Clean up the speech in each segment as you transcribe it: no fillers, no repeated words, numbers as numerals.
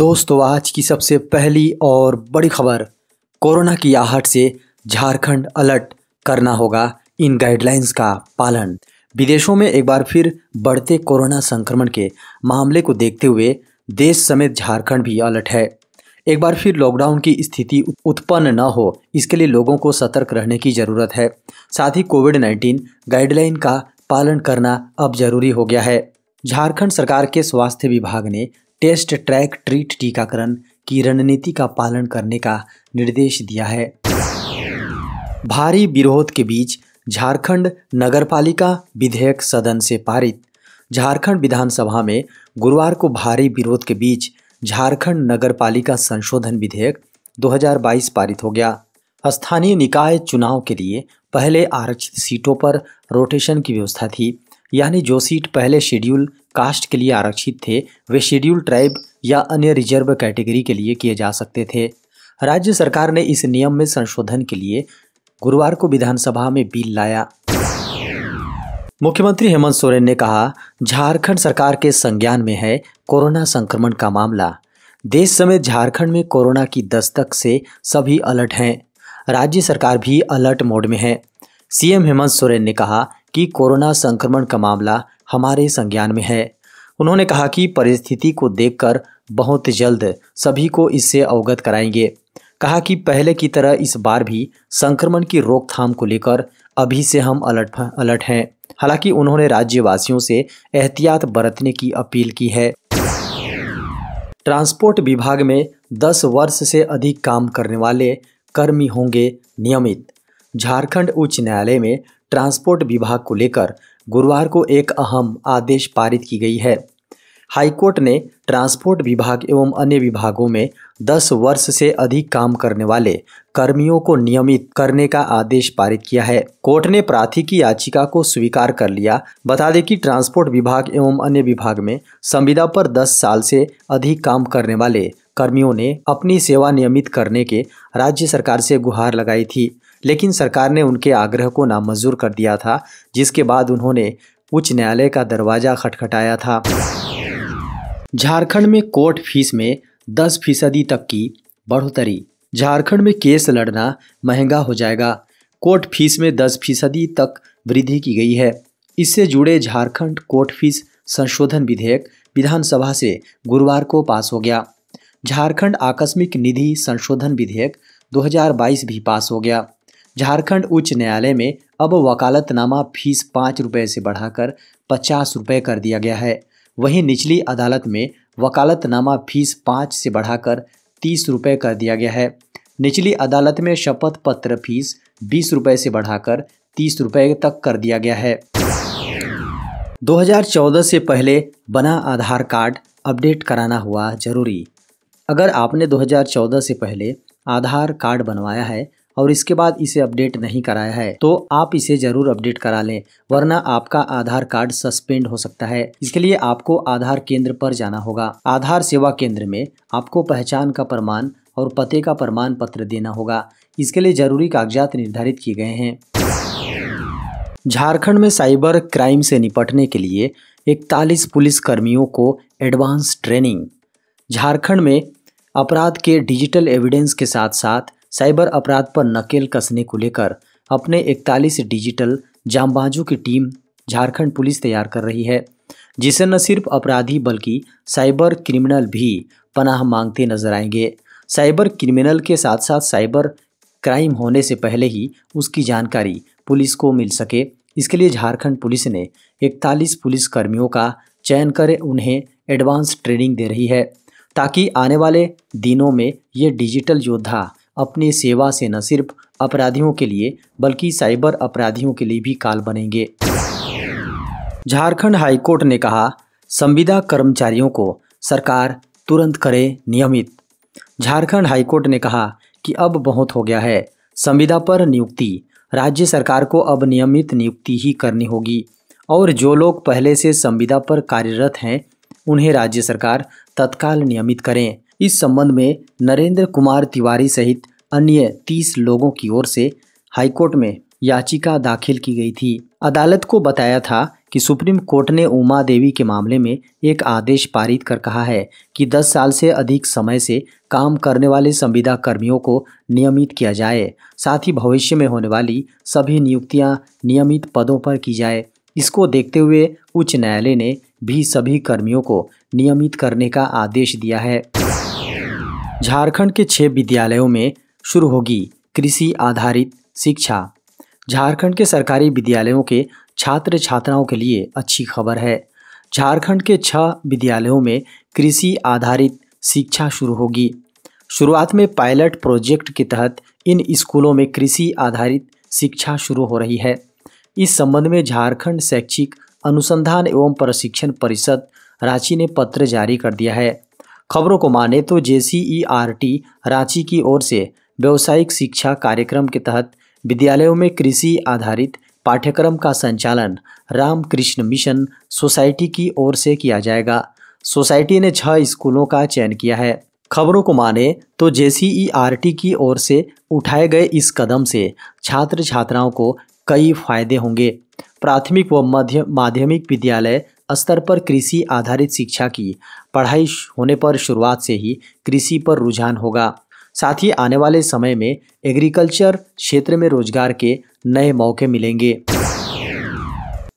दोस्तों, आज की सबसे पहली और बड़ी खबर, कोरोना की आहट से झारखंड अलर्ट, करना होगा इन गाइडलाइंस का पालन। विदेशों में एक बार फिर बढ़ते कोरोना संक्रमण के मामले को देखते हुए देश समेत झारखंड भी अलर्ट है। एक बार फिर लॉकडाउन की स्थिति उत्पन्न न हो, इसके लिए लोगों को सतर्क रहने की ज़रूरत है। साथ ही कोविड-19 गाइडलाइन का पालन करना अब जरूरी हो गया है। झारखंड सरकार के स्वास्थ्य विभाग ने टेस्ट, ट्रैक, ट्रीट टीकाकरण की रणनीति का पालन करने का निर्देश दिया है। भारी विरोध के बीच झारखंड नगरपालिका विधेयक सदन से पारित। झारखंड विधानसभा में गुरुवार को भारी विरोध के बीच झारखंड नगरपालिका संशोधन विधेयक 2022 पारित हो गया। स्थानीय निकाय चुनाव के लिए पहले आरक्षित सीटों पर रोटेशन की व्यवस्था थी, यानी जो सीट पहले शेड्यूल कास्ट के लिए आरक्षित थे वे शेड्यूल ट्राइब या अन्य रिजर्व कैटेगरी के लिए किए जा सकते थे। राज्य सरकार ने इस नियम में संशोधन के लिए गुरुवार को विधानसभा में बिल लाया। मुख्यमंत्री हेमंत सोरेन ने कहा, झारखंड सरकार के संज्ञान में है कोरोना संक्रमण का मामला। देश समेत झारखंड में कोरोना की दस्तक से सभी अलर्ट हैं। राज्य सरकार भी अलर्ट मोड में है। सीएम हेमंत सोरेन ने कहा कि कोरोना संक्रमण का मामला हमारे संज्ञान में है। उन्होंने कहा कि परिस्थिति को देखकर बहुत जल्द सभी को इससे अवगत कराएंगे। कहा कि पहले की तरह इस बार भी संक्रमण की रोकथाम को लेकर अभी से हम अलर्ट हैं। हालांकि उन्होंने राज्यवासियों से एहतियात बरतने की अपील की है। ट्रांसपोर्ट विभाग में 10 वर्ष से अधिक काम करने वाले कर्मी होंगे नियमित। झारखंड उच्च न्यायालय में ट्रांसपोर्ट विभाग को लेकर गुरुवार को एक अहम आदेश पारित की गई है। हाईकोर्ट ने ट्रांसपोर्ट विभाग एवं अन्य विभागों में 10 वर्ष से अधिक काम करने वाले कर्मियों को नियमित करने का आदेश पारित किया है। कोर्ट ने प्रार्थी की याचिका को स्वीकार कर लिया। बता दें कि ट्रांसपोर्ट विभाग एवं अन्य विभाग में संविदा पर 10 साल से अधिक काम करने वाले कर्मियों ने अपनी सेवा नियमित करने के राज्य सरकार से गुहार लगाई थी, लेकिन सरकार ने उनके आग्रह को नामंजूर कर दिया था, जिसके बाद उन्होंने उच्च न्यायालय का दरवाजा खटखटाया था। झारखंड में कोर्ट फीस में 10% तक की बढ़ोतरी। झारखंड में केस लड़ना महंगा हो जाएगा। कोर्ट फीस में 10% तक वृद्धि की गई है। इससे जुड़े झारखंड कोर्ट फीस संशोधन विधेयक विधानसभा से गुरुवार को पास हो गया। झारखंड आकस्मिक निधि संशोधन विधेयक 2022 भी पास हो गया। झारखंड उच्च न्यायालय में अब वकालतनामा फीस 5 रुपये से बढ़ाकर 50 रुपये कर दिया गया है। वहीं निचली अदालत में वकालतनामा फीस 5 से बढ़ाकर 30 रुपये कर दिया गया है। निचली अदालत में शपथ पत्र फीस 20 रुपये से बढ़ाकर 30 रुपये तक कर दिया गया है। 2014 से पहले बना आधार कार्ड अपडेट कराना हुआ जरूरी। अगर आपने 2014 से पहले आधार कार्ड बनवाया है और इसके बाद इसे अपडेट नहीं कराया है तो आप इसे जरूर अपडेट करा लें, वरना आपका आधार कार्ड सस्पेंड हो सकता है। इसके लिए आपको आधार केंद्र पर जाना होगा। आधार सेवा केंद्र में आपको पहचान का प्रमाण और पते का प्रमाण पत्र देना होगा। इसके लिए जरूरी कागजात निर्धारित किए गए हैं। झारखंड में साइबर क्राइम से निपटने के लिए 41 पुलिस कर्मियों को एडवांस ट्रेनिंग। झारखंड में अपराध के डिजिटल एविडेंस के साथ साथ साइबर अपराध पर नकेल कसने को लेकर अपने 41 डिजिटल जांबाजों की टीम झारखंड पुलिस तैयार कर रही है, जिसे न सिर्फ अपराधी बल्कि साइबर क्रिमिनल भी पनाह मांगते नजर आएंगे। साइबर क्रिमिनल के साथ साथ साइबर क्राइम होने से पहले ही उसकी जानकारी पुलिस को मिल सके, इसके लिए झारखंड पुलिस ने 41 पुलिस कर्मियों का चयन कर उन्हें एडवांस ट्रेनिंग दे रही है, ताकि आने वाले दिनों में ये डिजिटल योद्धा अपनी सेवा से न सिर्फ अपराधियों के लिए बल्कि साइबर अपराधियों के लिए भी काल बनेंगे। झारखंड हाईकोर्ट ने कहा, संविदा कर्मचारियों को सरकार तुरंत करे नियमित। झारखंड हाईकोर्ट ने कहा कि अब बहुत हो गया है। संविदा पर नियुक्ति राज्य सरकार को अब नियमित नियुक्ति ही करनी होगी और जो लोग पहले से संविदा पर कार्यरत हैं उन्हें राज्य सरकार तत्काल नियमित करें। इस संबंध में नरेंद्र कुमार तिवारी सहित अन्य 30 लोगों की ओर से हाईकोर्ट में याचिका दाखिल की गई थी। अदालत को बताया था कि सुप्रीम कोर्ट ने उमा देवी के मामले में एक आदेश पारित कर कहा है कि 10 साल से अधिक समय से काम करने वाले संविदा कर्मियों को नियमित किया जाए। साथ ही भविष्य में होने वाली सभी नियुक्तियां नियमित पदों पर की जाए। इसको देखते हुए उच्च न्यायालय ने भी सभी कर्मियों को नियमित करने का आदेश दिया है। झारखंड के 6 विद्यालयों में शुरू होगी कृषि आधारित शिक्षा। झारखंड के सरकारी विद्यालयों के छात्र छात्राओं के लिए अच्छी खबर है। झारखंड के 6 विद्यालयों में कृषि आधारित शिक्षा शुरू होगी। शुरुआत में पायलट प्रोजेक्ट के तहत इन स्कूलों में कृषि आधारित शिक्षा शुरू हो रही है। इस संबंध में झारखंड शैक्षिक अनुसंधान एवं प्रशिक्षण परिषद रांची ने पत्र जारी कर दिया है। खबरों को माने तो JCERT रांची की ओर से व्यावसायिक शिक्षा कार्यक्रम के तहत विद्यालयों में कृषि आधारित पाठ्यक्रम का संचालन रामकृष्ण मिशन सोसाइटी की ओर से किया जाएगा। सोसाइटी ने 6 स्कूलों का चयन किया है। खबरों को माने तो JCERT की ओर से उठाए गए इस कदम से छात्र छात्राओं को कई फायदे होंगे। प्राथमिक व माध्यमिक विद्यालय स्तर पर कृषि आधारित शिक्षा की पढ़ाई होने पर शुरुआत से ही कृषि पर रुझान होगा। साथ ही आने वाले समय में एग्रीकल्चर क्षेत्र में रोजगार के नए मौके मिलेंगे।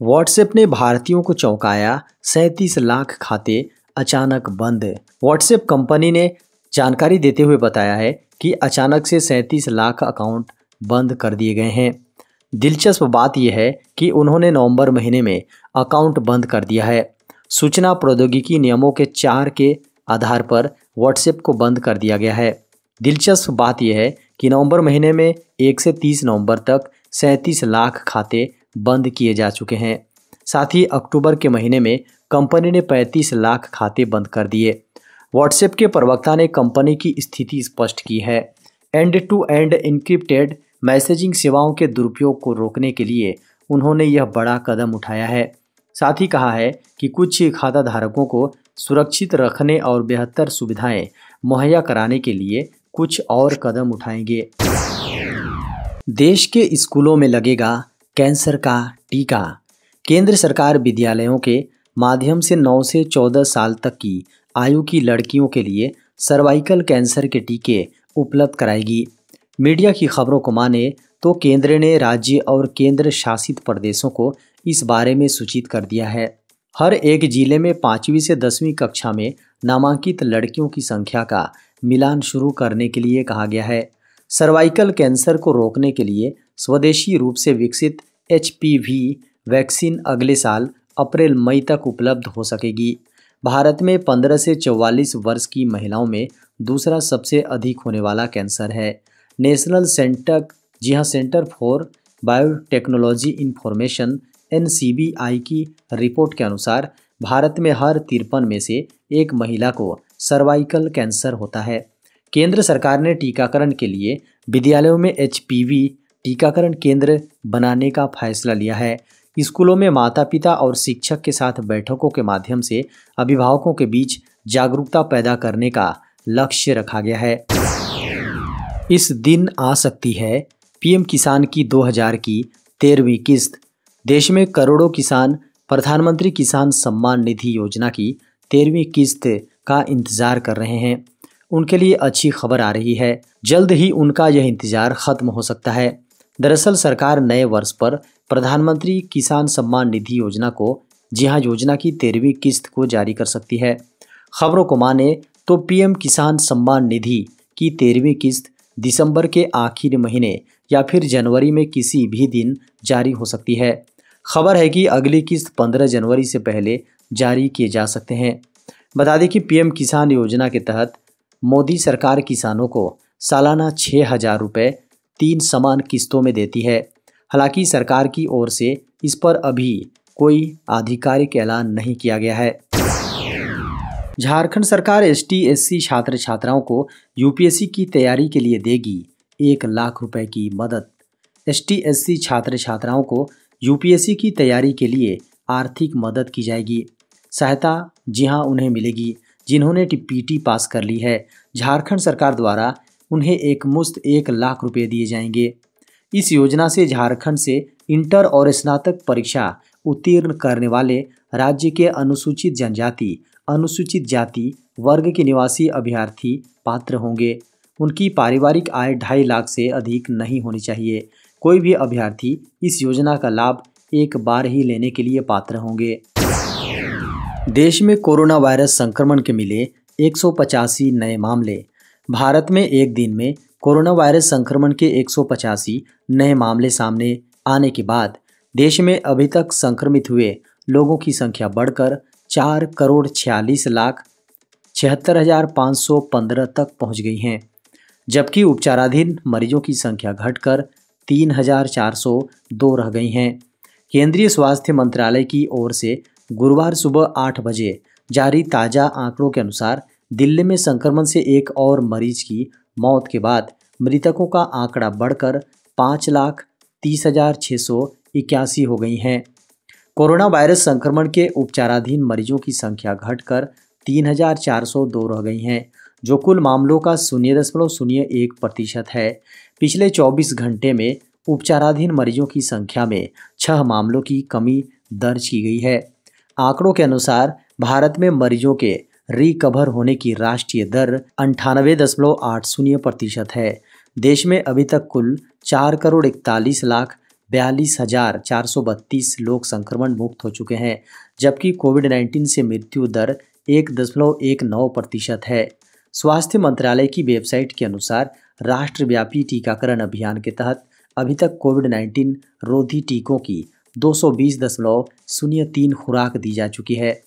व्हाट्सएप ने भारतीयों को चौंकाया, 37 लाख खाते अचानक बंद। व्हाट्सएप कंपनी ने जानकारी देते हुए बताया है कि अचानक से 37 लाख अकाउंट बंद कर दिए गए हैं। दिलचस्प बात यह है कि उन्होंने नवंबर महीने में अकाउंट बंद कर दिया है। सूचना प्रौद्योगिकी नियमों के 4 के आधार पर व्हाट्सएप को बंद कर दिया गया है। दिलचस्प बात यह है कि नवंबर महीने में 1 से 30 नवंबर तक 37 लाख खाते बंद किए जा चुके हैं। साथ ही अक्टूबर के महीने में कंपनी ने 35 लाख खाते बंद कर दिए। व्हाट्सएप के प्रवक्ता ने कंपनी की स्थिति स्पष्ट की है। End to end encrypted messaging सेवाओं के दुरुपयोग को रोकने के लिए उन्होंने यह बड़ा कदम उठाया है। साथ ही कहा है कि कुछ खाता धारकों को सुरक्षित रखने और बेहतर सुविधाएं मुहैया कराने के लिए कुछ और कदम उठाएंगे। देश के स्कूलों में लगेगा कैंसर का टीका। केंद्र सरकार विद्यालयों के माध्यम से 9 से 14 साल तक की आयु की लड़कियों के लिए सर्वाइकल कैंसर के टीके उपलब्ध कराएगी। मीडिया की खबरों को माने तो केंद्र ने राज्य और केंद्र शासित प्रदेशों को इस बारे में सूचित कर दिया है। हर एक जिले में 5वीं से 10वीं कक्षा में नामांकित लड़कियों की संख्या का मिलान शुरू करने के लिए कहा गया है। सर्वाइकल कैंसर को रोकने के लिए स्वदेशी रूप से विकसित HPV वैक्सीन अगले साल अप्रैल मई तक उपलब्ध हो सकेगी। भारत में 15 से 44 वर्ष की महिलाओं में दूसरा सबसे अधिक होने वाला कैंसर है। National centre for biotechnology information NCBI की रिपोर्ट के अनुसार भारत में हर 53 में से एक महिला को सर्वाइकल कैंसर होता है। केंद्र सरकार ने टीकाकरण के लिए विद्यालयों में HPV टीकाकरण केंद्र बनाने का फैसला लिया है। स्कूलों में माता पिता और शिक्षक के साथ बैठकों के माध्यम से अभिभावकों के बीच जागरूकता पैदा करने का लक्ष्य रखा गया है। इस दिन आ सकती है PM किसान की 2000 की 13वीं किस्त। देश में करोड़ों किसान प्रधानमंत्री किसान सम्मान निधि योजना की 13वीं किस्त का इंतजार कर रहे हैं। उनके लिए अच्छी खबर आ रही है, जल्द ही उनका यह इंतजार खत्म हो सकता है। दरअसल सरकार नए वर्ष पर प्रधानमंत्री किसान सम्मान निधि योजना को योजना की 13वीं किस्त को जारी कर सकती है। खबरों को माने तो PM किसान सम्मान निधि की 13वीं किस्त दिसंबर के आखिरी महीने या फिर जनवरी में किसी भी दिन जारी हो सकती है। खबर है कि अगली किस्त 15 जनवरी से पहले जारी किए जा सकते हैं। बता दें कि PM किसान योजना के तहत मोदी सरकार किसानों को सालाना 6,000 रुपये 3 समान किस्तों में देती है। हालांकि सरकार की ओर से इस पर अभी कोई आधिकारिक ऐलान नहीं किया गया है। झारखंड सरकार ST/SC छात्र छात्राओं को UPSC की तैयारी के लिए देगी 1 लाख रुपए की मदद। ST/SC छात्र छात्राओं को UPSC की तैयारी के लिए आर्थिक मदद की जाएगी। सहायता उन्हें मिलेगी जिन्होंने PT पास कर ली है। झारखंड सरकार द्वारा उन्हें एक मुश्त 1 लाख रुपए दिए जाएंगे। इस योजना से झारखंड से इंटर और स्नातक परीक्षा उत्तीर्ण करने वाले राज्य के अनुसूचित जनजाति, अनुसूचित जाति वर्ग के निवासी अभ्यर्थी पात्र होंगे। उनकी पारिवारिक आय 2.5 लाख से अधिक नहीं होनी चाहिए। कोई भी अभ्यर्थी इस योजना का लाभ एक बार ही लेने के लिए पात्र होंगे। देश में कोरोना वायरस संक्रमण के मिले 185 नए मामले। भारत में एक दिन में कोरोना वायरस संक्रमण के 185 नए मामले सामने आने के बाद देश में अभी तक संक्रमित हुए लोगों की संख्या बढ़कर 4,46,76,515 तक पहुंच गई है, जबकि उपचाराधीन मरीजों की संख्या घटकर 3,402 रह गई हैं। केंद्रीय स्वास्थ्य मंत्रालय की ओर से गुरुवार सुबह 8 बजे जारी ताज़ा आंकड़ों के अनुसार दिल्ली में संक्रमण से एक और मरीज की मौत के बाद मृतकों का आंकड़ा बढ़कर 5,30,681 हो गई हैं। कोरोना वायरस संक्रमण के उपचाराधीन मरीजों की संख्या घटकर 3,402 रह गई हैं, जो कुल मामलों का 0.01% है। पिछले 24 घंटे में उपचाराधीन मरीजों की संख्या में 6 मामलों की कमी दर्ज की गई है। आंकड़ों के अनुसार भारत में मरीजों के रिकवर होने की राष्ट्रीय दर 98.80% है। देश में अभी तक कुल 4,41,42,432 लोग संक्रमण मुक्त हो चुके हैं, जबकि कोविड-19 से मृत्यु दर 1.19% है। स्वास्थ्य मंत्रालय की वेबसाइट के अनुसार राष्ट्रव्यापी टीकाकरण अभियान के तहत अभी तक कोविड-19 रोधी टीकों की 220.03 खुराक दी जा चुकी है।